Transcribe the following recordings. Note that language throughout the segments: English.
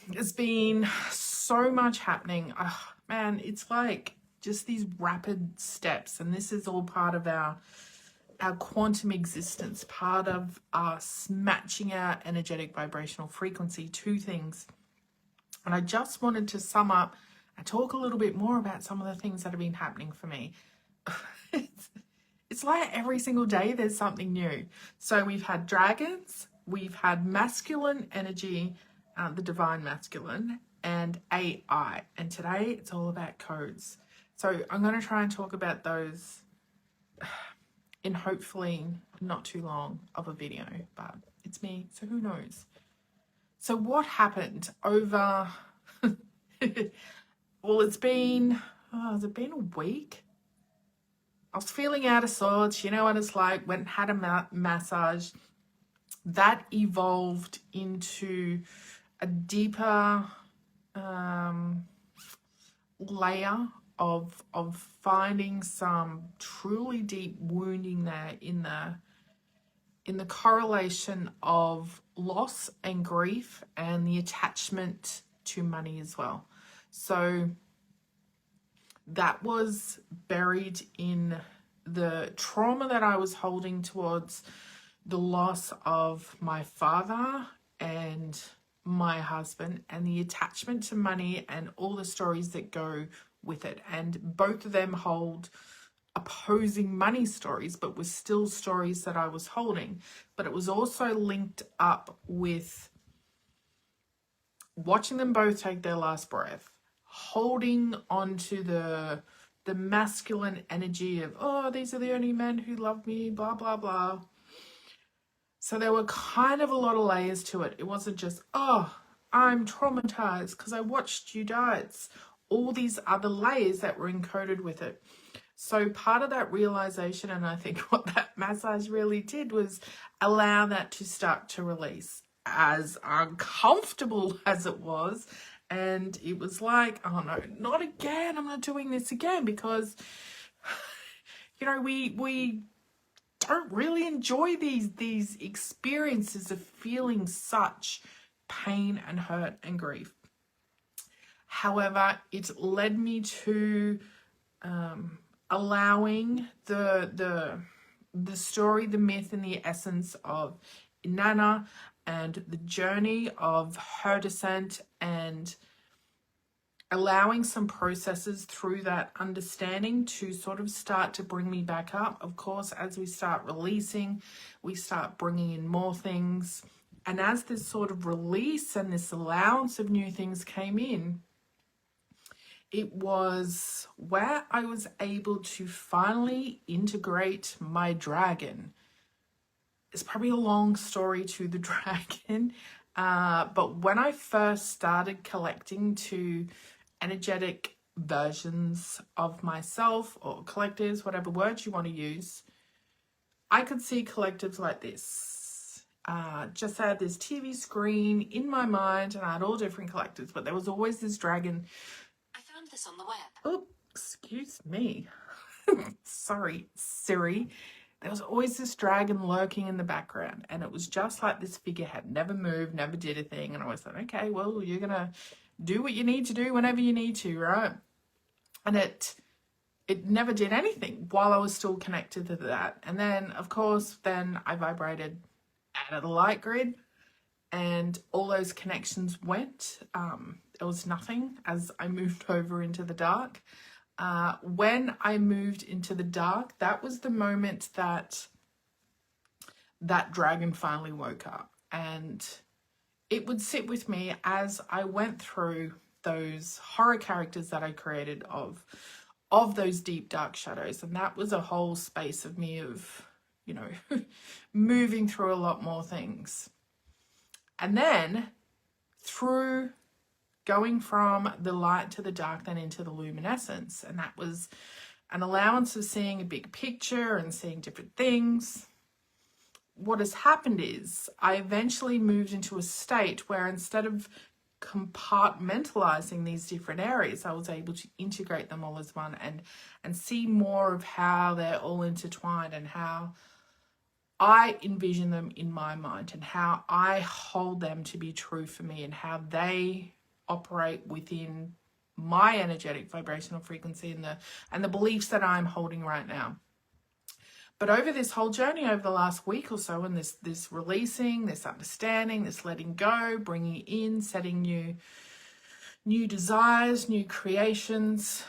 There's been so much happening. Man, it's like just these rapid steps, and this is all part of our quantum existence, part of us matching our energetic vibrational frequency to things. And I just wanted to sum up and talk a little bit more about some of the things that have been happening for me. It's like every single day there's something new. So we've had dragons, we've had masculine energy, the divine masculine, and AI. And today it's all about codes. So I'm going to try and talk about those in hopefully not too long of a video, but it's me, so who knows. So what happened over, well, has it been a week? I was feeling out of sorts, you know what it's like, went and had a massage. That evolved into a deeper layer of finding some truly deep wounding there in the correlation of loss and grief and the attachment to money as well. So that was buried in the trauma that I was holding towards the loss of my father and my husband, and the attachment to money and all the stories that go with it. And both of them hold opposing money stories, but were still stories that I was holding. But it was also linked up with watching them both take their last breath, holding onto the masculine energy of, oh, these are the only men who love me, blah, blah, blah. So there were kind of a lot of layers to it. It wasn't just, oh, I'm traumatized because I watched you die. It's all these other layers that were encoded with it. So part of that realization, and I think what that massage really did, was allow that to start to release, as uncomfortable as it was. And it was like, oh no, not again. I'm not doing this again, because, you know, we don't really enjoy these experiences of feeling such pain and hurt and grief. However, it led me to allowing the story, the myth, and the essence of Inanna and the journey of her descent, and allowing some processes through that understanding to sort of start to bring me back up. Of course, as we start releasing, we start bringing in more things. And as this sort of release and this allowance of new things came in, it was where I was able to finally integrate my dragon. It's probably a long story to the dragon, but when I first started collecting to energetic versions of myself, or collectives, whatever words you want to use, I could see collectives like this. Just had this TV screen in my mind, and I had all different collectives, but there was always this dragon. I found this on the web. Oh, excuse me. Sorry, Siri. There was always this dragon lurking in the background, and it was just like this figurehead, never moved, never did a thing. And I was like, okay, well, you're going to do what you need to do whenever you need to, right? And it never did anything while I was still connected to that. And then, of course, then I vibrated out of the light grid, and all those connections went. There was nothing as I moved over into the dark. When I moved into the dark, that was the moment that dragon finally woke up, and it would sit with me as I went through those horror characters that I created of those deep dark shadows. And that was a whole space of me of, you know, moving through a lot more things. And then through going from the light to the dark, then into the luminescence. And that was an allowance of seeing a big picture and seeing different things. What has happened is I eventually moved into a state where, instead of compartmentalizing these different areas, I was able to integrate them all as one, and see more of how they're all intertwined, and how I envision them in my mind, and how I hold them to be true for me, and how they operate within my energetic vibrational frequency and the beliefs that I'm holding right now. But over this whole journey, over the last week or so, and this releasing, this understanding, this letting go, bringing in, setting new desires, new creations,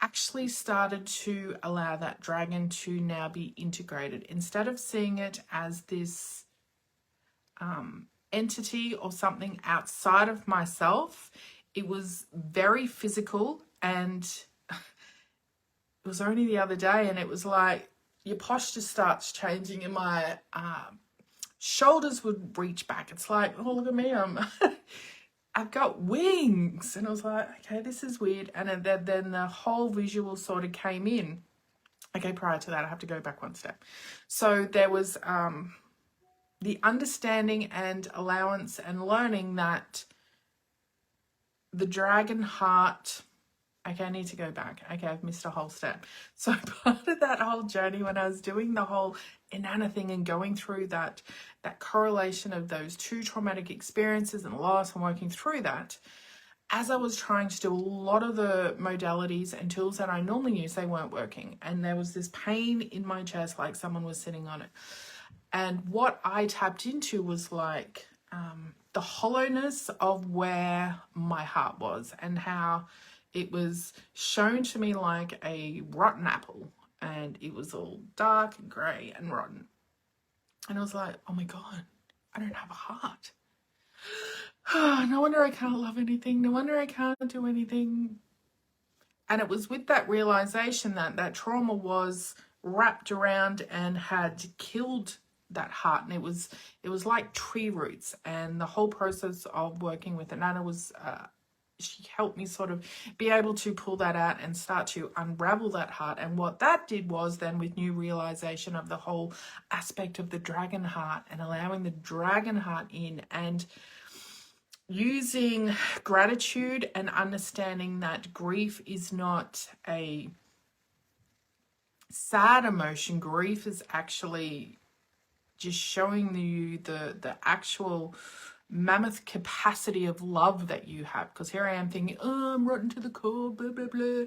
actually started to allow that dragon to now be integrated. Instead of seeing it as this entity or something outside of myself, it was very physical. And it was only the other day, and it was like your posture starts changing, and my shoulders would reach back. It's like, oh, look at me, I've got wings. And I was like, okay, this is weird. And then the whole visual sort of came in. Okay, prior to that, I have to go back one step. So there was the understanding and allowance and learning that the dragon heart... Okay, I need to go back. Okay, I've missed a whole step. So part of that whole journey, when I was doing the whole Inanna thing and going through that correlation of those two traumatic experiences and loss and working through that, as I was trying to do a lot of the modalities and tools that I normally use, they weren't working. And there was this pain in my chest, like someone was sitting on it. And what I tapped into was like the hollowness of where my heart was, and how it was shown to me like a rotten apple, and it was all dark and grey and rotten. And I was like, oh my God, I don't have a heart. No wonder I can't love anything. No wonder I can't do anything. And it was with that realization that that trauma was wrapped around and had killed that heart. And it was like tree roots. And the whole process of working with Inanna was... she helped me sort of be able to pull that out and start to unravel that heart. And what that did was then, with new realization of the whole aspect of the dragon heart and allowing the dragon heart in, and using gratitude and understanding that grief is not a sad emotion. Grief is actually just showing you the actual mammoth capacity of love that you have. Because here I am thinking, oh, I'm rotten to the core, blah blah blah,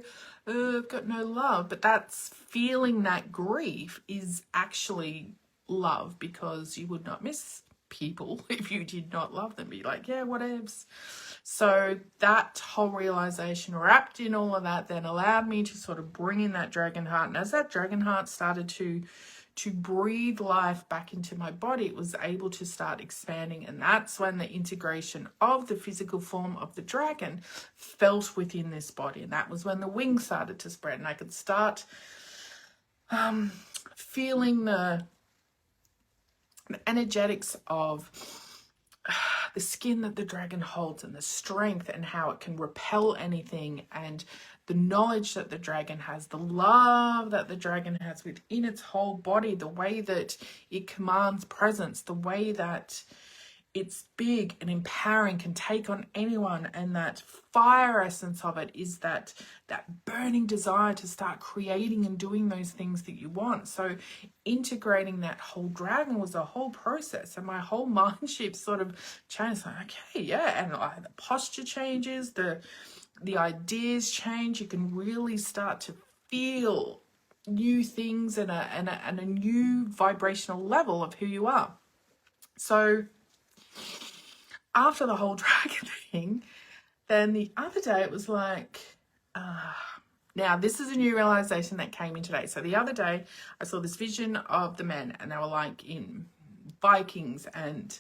I've got no love. But that's feeling that grief is actually love, because you would not miss people if you did not love them. Be like, yeah, whatevs. So that whole realization wrapped in all of that then allowed me to sort of bring in that dragon heart. And as that dragon heart started to breathe life back into my body, it was able to start expanding. And that's when the integration of the physical form of the dragon felt within this body. And that was when the wings started to spread, and I could start feeling the energetics of the skin that the dragon holds, and the strength, and how it can repel anything, and the knowledge that the dragon has, the love that the dragon has within its whole body, the way that it commands presence, the way that it's big and empowering, can take on anyone. And that fire essence of it is that burning desire to start creating and doing those things that you want. So integrating that whole dragon was a whole process, and my whole mind shift sort of changed. Like, okay, yeah, and the posture changes, the ideas change. You can really start to feel new things and a new vibrational level of who you are. So after the whole dragon thing, then the other day it was like, now this is a new realization that came in today. So the other day I saw this vision of the men, and they were like in Vikings and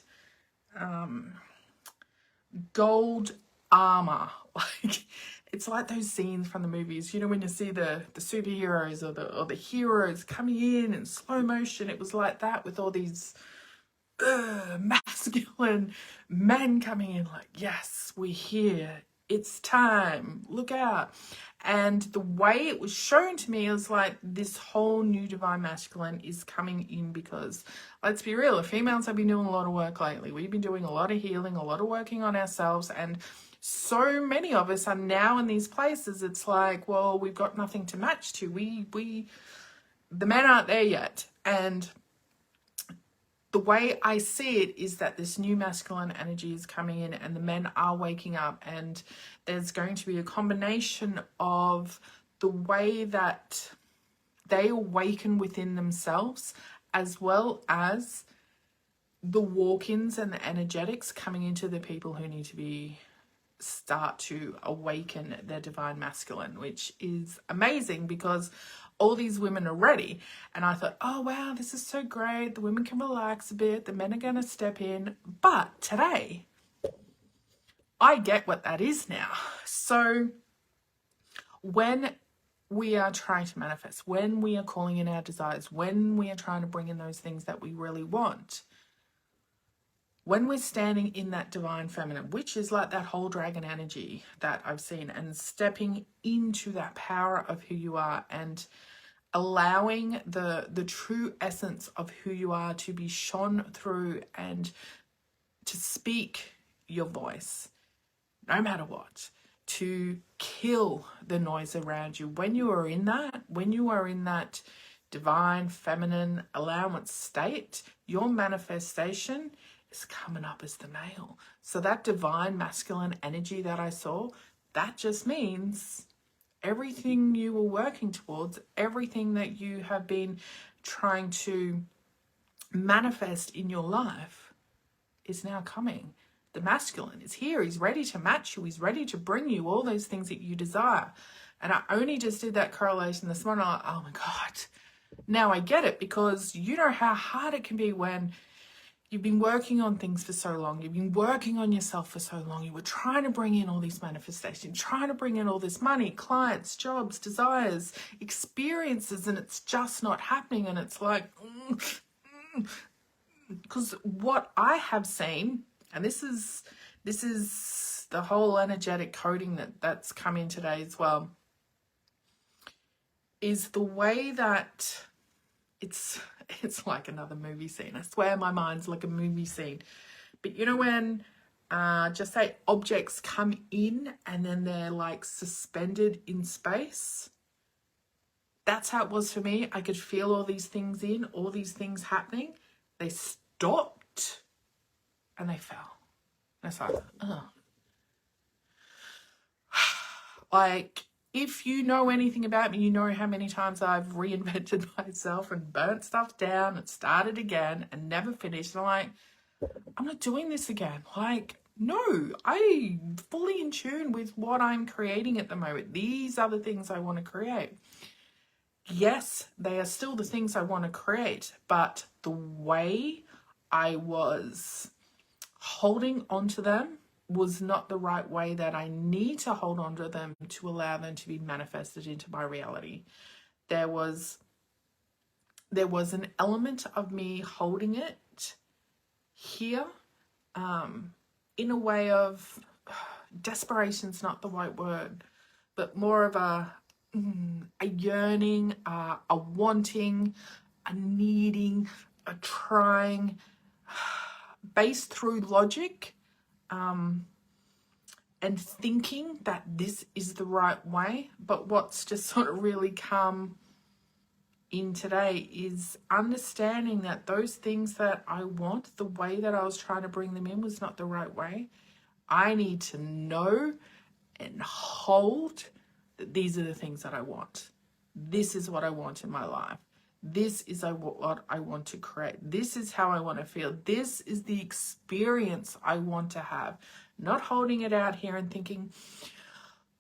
gold armor. Like, it's like those scenes from the movies, you know, when you see the superheroes or the heroes coming in slow motion. It was like that, with all these masculine men coming in, like, yes, we're here, it's time, look out. And the way it was shown to me is like this whole new divine masculine is coming in, because let's be real, females have been doing a lot of work lately. We've been doing a lot of healing, a lot of working on ourselves, and so many of us are now in these places. It's like, well, we've got nothing to match to. The men aren't there yet. And the way I see it is that this new masculine energy is coming in and the men are waking up, and there's going to be a combination of the way that they awaken within themselves, as well as the walk-ins and the energetics coming into the people who need to start to awaken their divine masculine, which is amazing because all these women are ready. And I thought, oh wow, this is so great. The women can relax a bit. The men are going to step in. But today, I get what that is now. So when we are trying to manifest, when we are calling in our desires, when we are trying to bring in those things that we really want, when we're standing in that divine feminine, which is like that whole dragon energy that I've seen, and stepping into that power of who you are and allowing the true essence of who you are to be shone through and to speak your voice, no matter what, to kill the noise around you. When you are in that divine feminine allowance state, your manifestation is coming up as the male. So that divine masculine energy that I saw, that just means everything you were working towards, everything that you have been trying to manifest in your life is now coming. The masculine is here. He's ready to match you. He's ready to bring you all those things that you desire. And I only just did that correlation this morning. I'm like, oh my God. Now I get it, because you know how hard it can be when you've been working on things for so long. You've been working on yourself for so long. You were trying to bring in all these manifestations, trying to bring in all this money, clients, jobs, desires, experiences, and it's just not happening. And it's like, because what I have seen, and this is the whole energetic coding that's come in today as well, is the way that it's like another movie scene. I swear my mind's like a movie scene. But you know when just say objects come in and then they're like suspended in space? That's how it was for me. I could feel all these things all these things happening. They stopped and they fell. And it's like, oh. Like, if you know anything about me, you know how many times I've reinvented myself and burnt stuff down and started again and never finished. And I'm like, I'm not doing this again. Like, no, I'm fully in tune with what I'm creating at the moment. These are the things I want to create. Yes, they are still the things I want to create, but the way I was holding onto them was not the right way that I need to hold on to them to allow them to be manifested into my reality. There was an element of me holding it here in a way of desperation's not the right word, but more of a yearning, a wanting, a needing, a trying, based through logic, and thinking that this is the right way. But what's just sort of really come in today is understanding that those things that I want, the way that I was trying to bring them in was not the right way. I need to know and hold that these are the things that I want. This is what I want in my life. This is what I want to create. This is how I want to feel. This is the experience I want to have. Not holding it out here and thinking,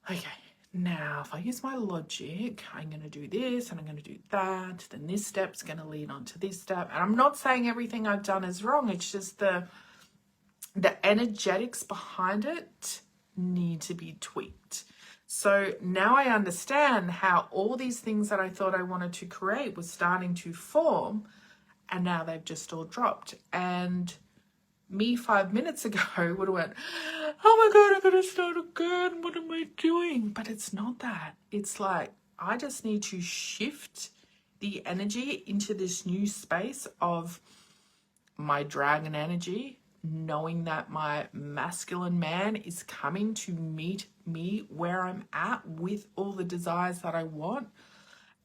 okay, now if I use my logic, I'm going to do this and I'm going to do that. Then this step's going to lead on to this step. And I'm not saying everything I've done is wrong. It's just the energetics behind it need to be tweaked. So now I understand how all these things that I thought I wanted to create was starting to form, and now they've just all dropped. And me 5 minutes ago would have went, oh my God, I gotta start again. What am I doing? But it's not that. It's like, I just need to shift the energy into this new space of my dragon energy, knowing that my masculine man is coming to meet me where I'm at with all the desires that I want,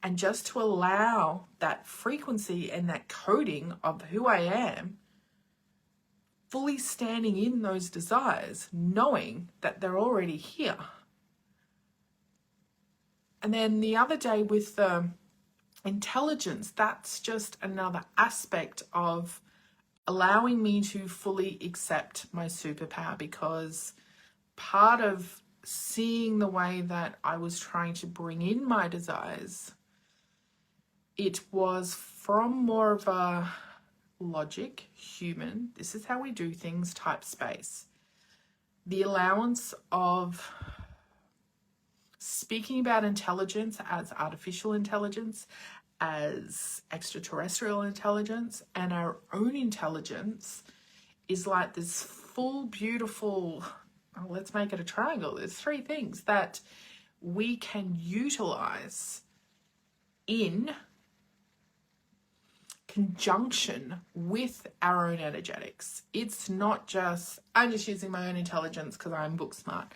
and just to allow that frequency and that coding of who I am fully standing in those desires, knowing that they're already here. And then the other day with the intelligence, that's just another aspect of allowing me to fully accept my superpower, because part of seeing the way that I was trying to bring in my desires, it was from more of a logic, human, this is how we do things type space. The allowance of speaking about intelligence as artificial intelligence, as extraterrestrial intelligence, and our own intelligence is like this full, beautiful, oh, let's make it a triangle. There's three things that we can utilize in conjunction with our own energetics. It's not just, I'm just using my own intelligence because I'm book smart.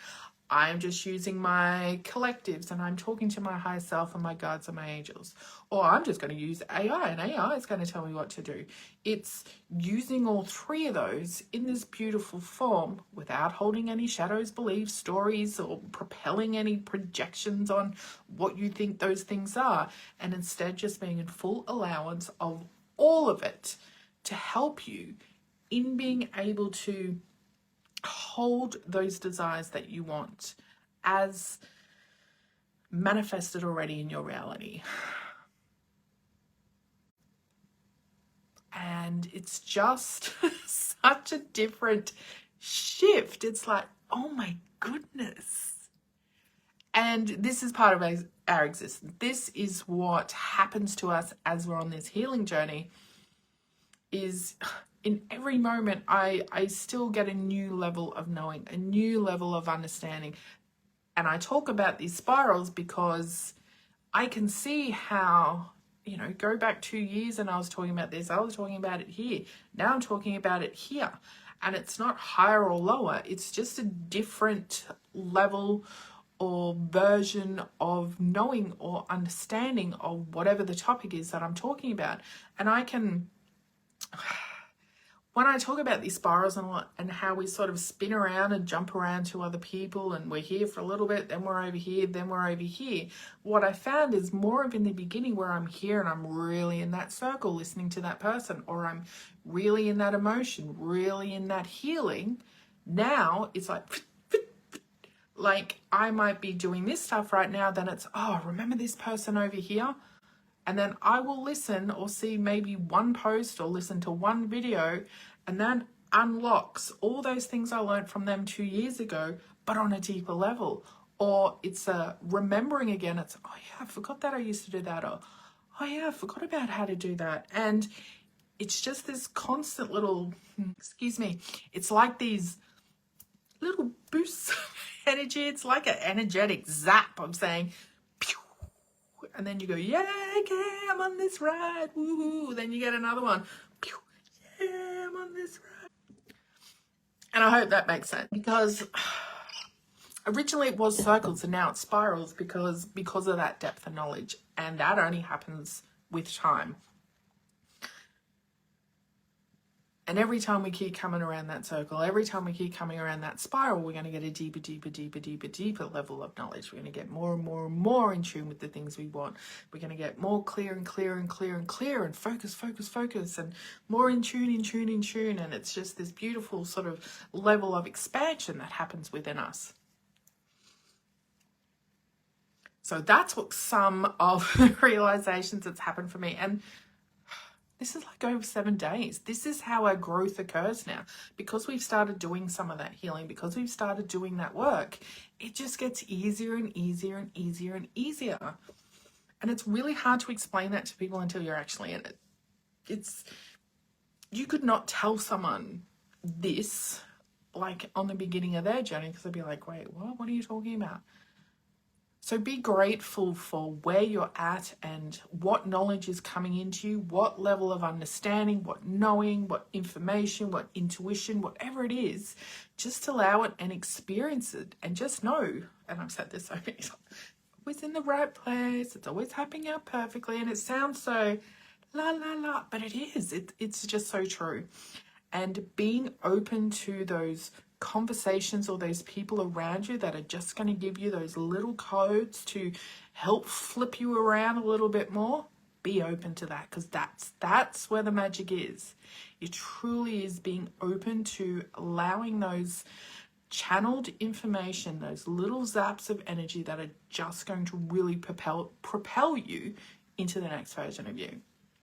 I'm just using my collectives and I'm talking to my higher self and my guides and my angels. Or I'm just going to use AI and AI is going to tell me what to do. It's using all three of those in this beautiful form without holding any shadows, beliefs, stories, or propelling any projections on what you think those things are. And instead just being in full allowance of all of it to help you in being able to hold those desires that you want as manifested already in your reality. And it's just such a different shift. It's like, oh my goodness. And this is part of our existence. This is what happens to us as we're on this healing journey, is in every moment I still get a new level of knowing, a new level of understanding. And I talk about these spirals because I can see how, go back 2 years and I was talking about this, I was talking about it here. Now I'm talking about it here. And it's not higher or lower. It's just a different level or version of knowing or understanding of whatever the topic is that I'm talking about. And I can, when I talk about these spirals and how we sort of spin around and jump around to other people, and we're here for a little bit, then we're over here, then we're over here, what I found is more of in the beginning where I'm here and I'm really in that circle listening to that person, or I'm really in that emotion, really in that healing. Now it's like I might be doing this stuff right now, then it's, oh, remember this person over here? And then I will listen or see maybe one post or listen to one video, and that unlocks all those things I learned from them 2 years ago, but on a deeper level. Or it's a remembering again. It's, oh yeah, I forgot that I used to do that. Or, oh yeah, I forgot about how to do that. And it's just this constant little, it's like these little boosts of energy. It's like an energetic zap of saying, pew. And then you go, yeah, okay, I'm on this ride, woohoo. Then you get another one, pew, yeah, I'm on this ride. And I hope that makes sense, because originally it was circles and now it's spirals because of that depth of knowledge. And that only happens with time. And every time we keep coming around that circle, every time we keep coming around that spiral, we're going to get a deeper, deeper, deeper, deeper, deeper level of knowledge. We're going to get more and more and more in tune with the things we want. We're going to get more clear and clear and clear and clear and focus, focus, focus, and more in tune, in tune, in tune. And it's just this beautiful sort of level of expansion that happens within us. So that's what some of the realizations that's happened for me. And this is like over 7 days. This is how our growth occurs now. Because we've started doing some of that healing, because we've started doing that work, it just gets easier and easier and easier and easier. And it's really hard to explain that to people until you're actually in it. You could not tell someone this like on the beginning of their journey, because they'd be like, wait, what are you talking about? So be grateful for where you're at and what knowledge is coming into you, what level of understanding, what knowing, what information, what intuition, whatever it is. Just allow it and experience it, and just know, and I've said this so many times, always in the right place, it's always happening out perfectly, and it sounds so la la la, but it is. It's just so true. and being open to those conversations or those people around you that are just going to give you those little codes to help flip you around a little bit more. Be open to that, because that's where the magic is. It truly is being open to allowing those channeled information, those little zaps of energy that are just going to really propel you into the next version of you.